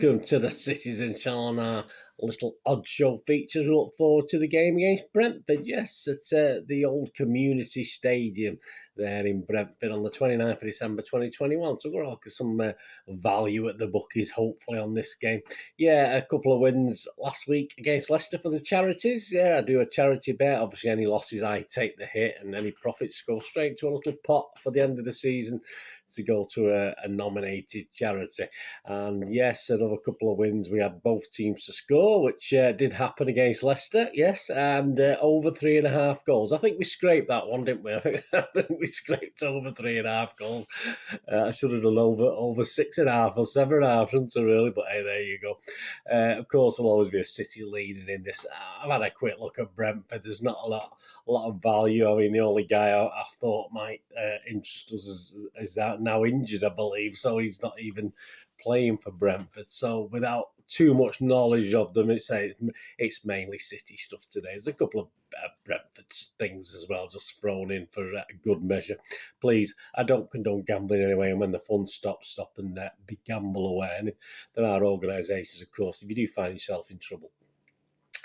welcome to the Citizens channel on our little odd show features. We look forward to the game against Brentford. Yes, it's the old community stadium there in Brentford on the 29th of December 2021. So we're going to look at some value at the bookies, hopefully, on this game. Yeah, a couple of wins last week against Leicester for the charities. Yeah, I do a charity bet. Obviously, any losses, I take the hit, and any profits go straight to a little pot for the end of the season to go to a nominated charity. And yes, another couple of wins. We had both teams to score, which did happen against Leicester, yes, and over 3.5 goals. I think we scraped that one, didn't we? I think we scraped over 3.5 goals. I should have done over 6.5 or 7.5, shouldn't I, really? But hey, there you go. Of course, there'll always be a City leading in this. I've had a quick look at Brentford. There's not a lot of value. I mean, the only guy I thought might interest us is that now injured, I believe, so he's not even playing for Brentford. So without too much knowledge of them, it's mainly City stuff today. There's a couple of Brentford things as well, just thrown in for a good measure. Please, I don't condone gambling anyway, and when the fun stops, stop and be gamble aware. And there are organisations, of course, if you do find yourself in trouble,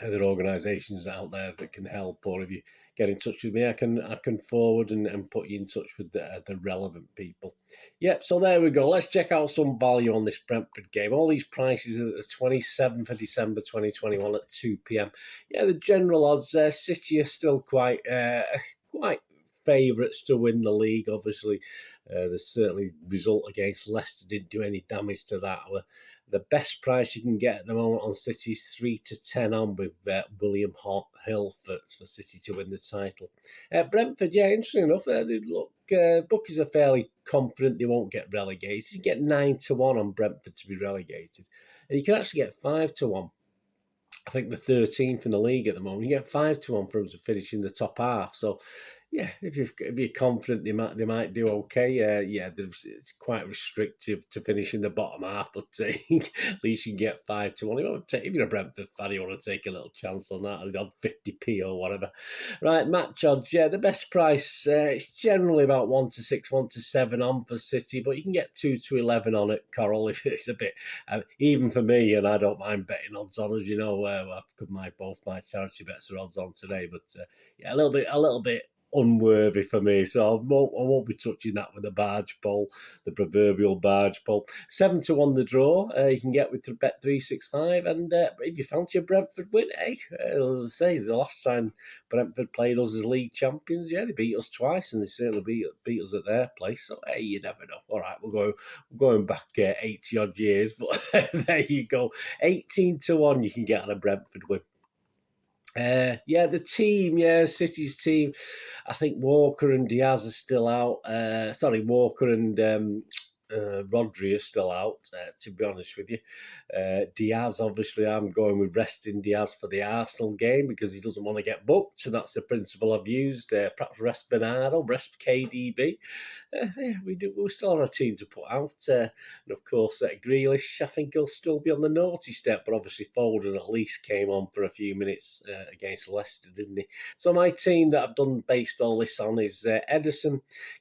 there are organisations out there that can help, or if you get in touch with me, I can forward and put you in touch with the relevant people. Yep, so there we go. Let's check out some value on this Brentford game. All these prices are the 27th of December 2021 at 2 p.m. Yeah, the general odds there, City are still quite favourites to win the league, obviously. There's certainly result against Leicester didn't do any damage to that. The best price you can get at the moment on City is 3 to 10 on with William Hill for City to win the title. Brentford, yeah, interesting enough. Bookies are fairly confident they won't get relegated. You get 9 to 1 on Brentford to be relegated, and you can actually get 5 to 1. I think the 13th in the league at the moment. You get 5 to 1 for them to finish in the top half. So, yeah, if you're confident they might do okay. It's quite restrictive to finish in the bottom half, but at least you can get 5 to 1. If you're a Brentford fan, you want to take a little chance on that, on 50p or whatever. Right, match odds. Yeah, the best price it's generally about 1 to 6, 1 to 7 on for City, but you can get 2 to 11 on it, Coral, if it's a bit even for me, and I don't mind betting odds on, as you know. Both my charity bets are odds on today, but yeah, a little bit unworthy for me, so I won't be touching that with the barge pole, the proverbial barge pole. 7 to 1 the draw you can get with Bet365, and if you fancy a Brentford win, I'll say the last time Brentford played us as league champions, yeah, they beat us twice, and they certainly beat us at their place. So hey, you never know. All right, we're going back 80 odd years, but there you go. 18 to 1 you can get on a Brentford win. The team, City's team. I think Walker and Diaz are still out. Walker and Rodri are still out, to be honest with you. Diaz, obviously, I'm going with resting Diaz for the Arsenal game because he doesn't want to get booked, and that's the principle I've used. Perhaps rest Bernardo, rest KDB. We still have a team to put out. And of course, Grealish, I think he'll still be on the naughty step, but obviously Foden at least came on for a few minutes against Leicester, didn't he? So my team that I've done based all this on is Ederson,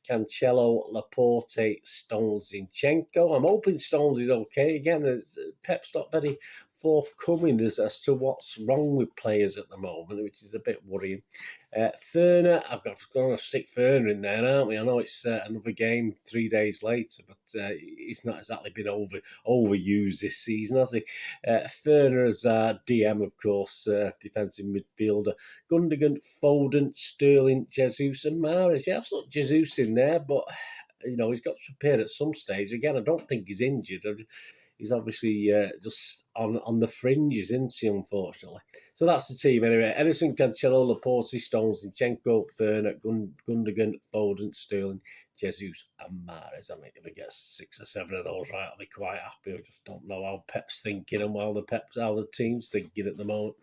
Cancelo, Laporte, Stones, Zinchenko. I'm hoping Stones is okay. Again, Pep's not very forthcoming as to what's wrong with players at the moment, which is a bit worrying. Ferner, I've got to stick Ferner in there, aren't we? I know it's another game 3 days later, but he's not exactly been overused this season, has he? Ferner as DM, of course, defensive midfielder. Gundogan, Foden, Sterling, Jesus and Mahrez. Yeah, I've got Jesus in there, but he's got to appear at some stage. Again, I don't think he's injured. He's obviously just on the fringes, isn't he, unfortunately? So that's the team anyway. Ederson, Cancelo, Laporte, Stones, Zinchenko, Ferner, Gundogan, Foden, Sterling, Jesus and Mahrez. I mean, if we get 6 or 7 of those right, I'll be quite happy. I just don't know how Pep's thinking and how the team's thinking at the moment.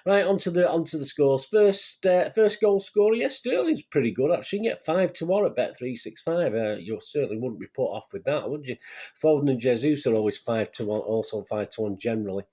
Right, onto the scores. First goal scorer, yes, Sterling's pretty good actually. You can get 5 to 1 at Bet365. You certainly wouldn't be put off with that, would you? Foden and Jesus are always 5 to 1, also 5 to 1 generally.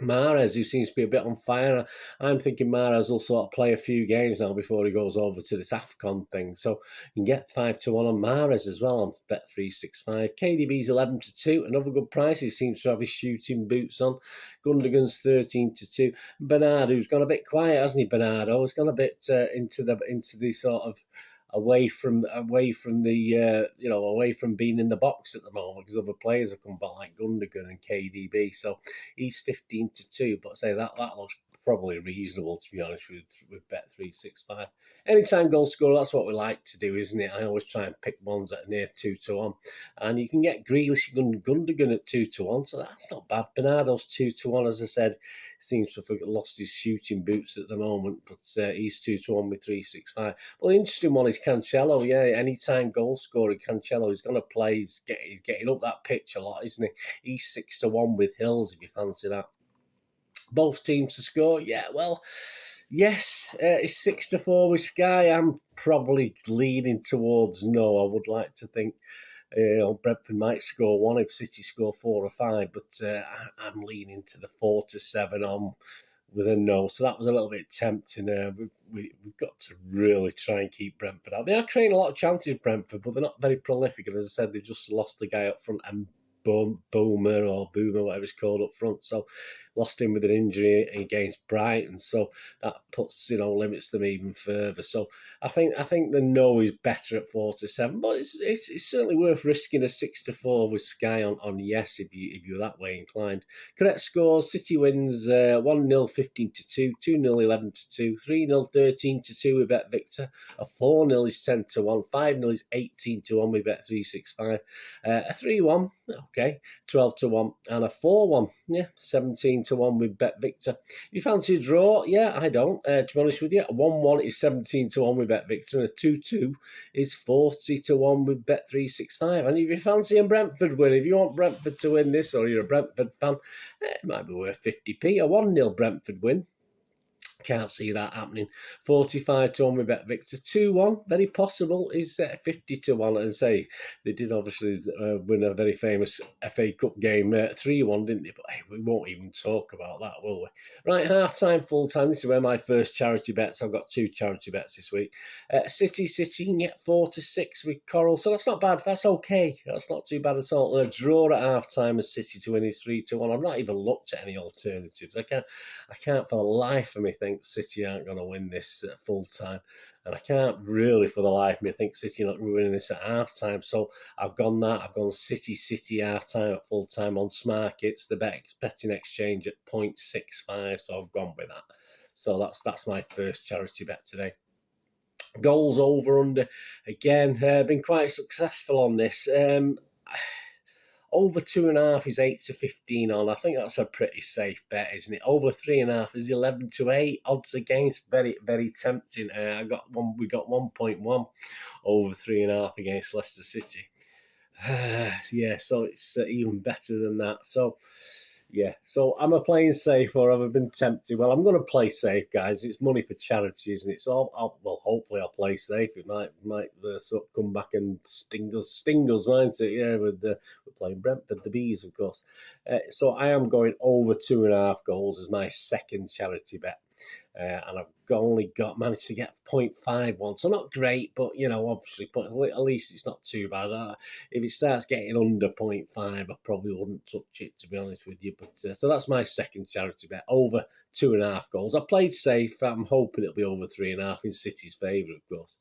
Mahrez, who seems to be a bit on fire. I'm thinking Mahrez will sort of play a few games now before he goes over to this AFCON thing. So you can get 5-1 on Mahrez as well on Bet365. KDB's 11-2, another good price. He seems to have his shooting boots on. Gundogan's 13-2. Bernardo's gone a bit quiet, hasn't he? Bernardo has gone a bit into the sort of away from the away from being in the box at the moment, because other players have come back like Gundogan and KDB. So he's 15-2, but say that looks probably reasonable, to be honest, with Bet365. Anytime goal scorer, that's what we like to do, isn't it? I always try and pick ones that are near 2-1. And you can get Grealish and Gundogan at 2-1, so that's not bad. Bernardo's 2-1, as I said, seems to have lost his shooting boots at the moment, but he's 2-1 with 365. Well, the interesting one is Cancelo. Yeah, anytime goal scorer, Cancelo is going to play. He's getting up that pitch a lot, isn't he? He's 6-1 with Hills, if you fancy that. Both teams to score. Yeah, well, yes, it's 6-4 with Sky. I'm probably leaning towards no. I would like to think Brentford might score one if City score 4 or 5, but I'm leaning to the 4-7 on with a no. So that was a little bit tempting. We've got to really try and keep Brentford out. They are creating a lot of chances, Brentford, but they're not very prolific. And as I said, they've just lost the guy up front, and Boomer, whatever it's called, up front. So lost him with an injury against Brighton. So that puts limits them even further. So I think the no is better at 4-7, but it's certainly worth risking a 6-4 with Sky on yes if you're that way inclined. Correct scores: City wins 1-0 15-2, 2-0 11-2, 3-0 13-2 with Bet Victor. A 4-0 is 10-1, 5-0 is 18-1 with Bet365. A 3-1, okay, 12-1, and a 4-1, yeah, 17-1 with Bet Victor. You fancy a draw? Yeah, I don't. To be honest with you, a 1-1 is 17-1 with Bet Victor, and a 2-2 is 40-1 with Bet365. And if you fancy a Brentford win, if you want Brentford to win this, or you're a Brentford fan, it might be worth 50p. A 1-0 Brentford win. Can't see that happening. 45-1 with Bet Victor. 2-1, very possible, is 50-1. And say they did obviously win a very famous FA Cup game 3-1, didn't they? But hey, we won't even talk about that, will we? Right, half time, full time. This is where my first charity bets. I've got 2 charity bets this week. City, you can get 4-6 with Coral, so that's not bad. That's okay. That's not too bad at all. And a draw at half time as City to win is 3-1. I've not even looked at any alternatives. I can't for the life of me think City aren't going to win this at full time. And I can't really for the life of me think City are not winning this at half time. So I've gone City half time at full time on Smarkets, the betting exchange at 0.65. So I've gone with that. So that's my first charity bet today. Goals over under. Again, been quite successful on this. Over 2.5 is 8-15 on. I think that's a pretty safe bet, isn't it? Over 3.5 is 11-8. Odds against, very, very tempting. We got 1.1 over 3.5 against Leicester City. Yeah, so it's even better than that. So yeah, so am I playing safe or have I been tempted? Well, I'm going to play safe, guys. It's money for charity, isn't it? So hopefully I'll play safe. It might sort of come back and sting us, won't it? Yeah, we're playing Brentford, the Bees, of course. So I am going over 2.5 goals as my second charity bet. And I've only managed to get 0.51, so not great, but obviously, but at least it's not too bad. If it starts getting under 0.5, I probably wouldn't touch it, to be honest with you. But so that's my second charity bet, over 2.5 goals. I played safe. I'm hoping it'll be over 3.5 in City's favour, of course.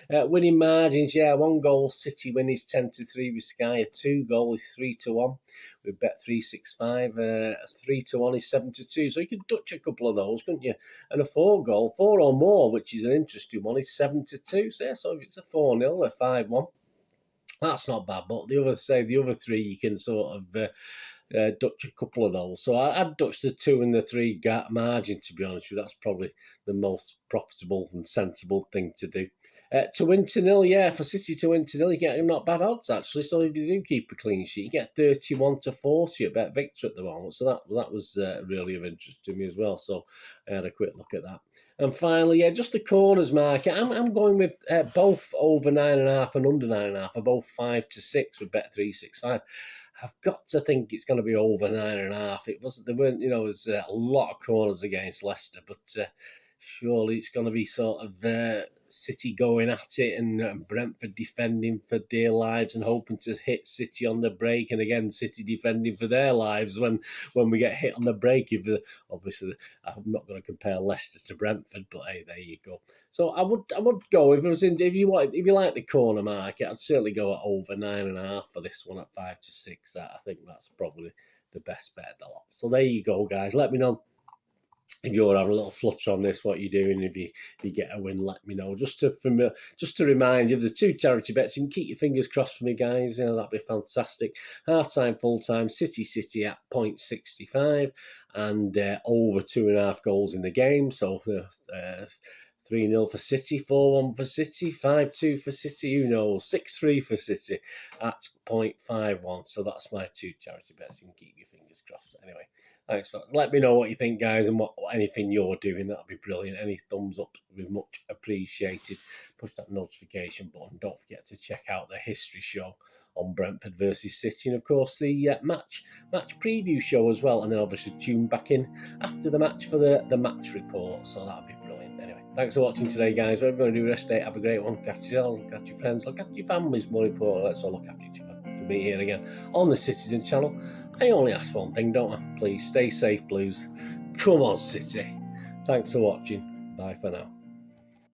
Winning margins, yeah, 1 goal City win is 10-3 with Sky. A 2 goal is 3-1 with Bet365. 3-1 is 7-2. So you could dutch a couple of those, couldn't you? And a 4 goal, 4 or more, which is an interesting one, is 7-2. So, yeah, so if it's a 4-0, a 5-1, that's not bad. But the other 3, you can sort of dutch a couple of those. So I'd dutch the 2 and the 3 gap margin, to be honest with you. That's probably the most profitable and sensible thing to do. To win to nil, yeah, for City to win to nil, you get not bad odds, actually. So if you do keep a clean sheet, you get 31-40 at Bet Victor at the moment. So that was really of interest to me as well. So I had a quick look at that. And finally, yeah, just the corners market. I'm going with both over 9.5 and under 9.5, or both 5-6 with Bet365. I've got to think it's going to be over 9.5. It wasn't, there weren't, there's a lot of corners against Leicester, but surely it's going to be sort of City going at it and Brentford defending for dear lives and hoping to hit City on the break, and again City defending for their lives when we get hit on the break. Obviously, I'm not going to compare Leicester to Brentford, but hey, there you go. So I would go if you like the corner market, I'd certainly go at over 9.5 for this one at 5 to 6. I think that's probably the best bet of the lot. So there you go, guys. Let me know if you're having a little flutter on this, what you're doing. If you get a win, let me know. Just to remind you of the 2 charity bets, you can keep your fingers crossed for me, guys. That'd be fantastic. Half time, full time, City at 0.65 and over 2.5 goals in the game. So 3-0 for City, 4-1 for City, 5-2 for City, 6-3 for City at 0.51. So that's my 2 charity bets. You can keep your fingers crossed. Anyway, thanks for that. Let me know what you think, guys, and what anything you're doing. That'll be brilliant. Any thumbs up would be much appreciated. Push that notification button. Don't forget to check out the history show on Brentford versus City, and of course the match preview show as well. And then obviously tune back in after the match for the match report. So that'll be brilliant. Anyway, thanks for watching today, guys. Whatever you're going to do, rest day. Have a great one. Look after yourselves. Look after your friends. Look after your families. More important, let's all look after each other. To be here again on the Citizen channel. I only ask one thing, don't I? Please stay safe, Blues. Come on, City. Thanks for watching. Bye for now.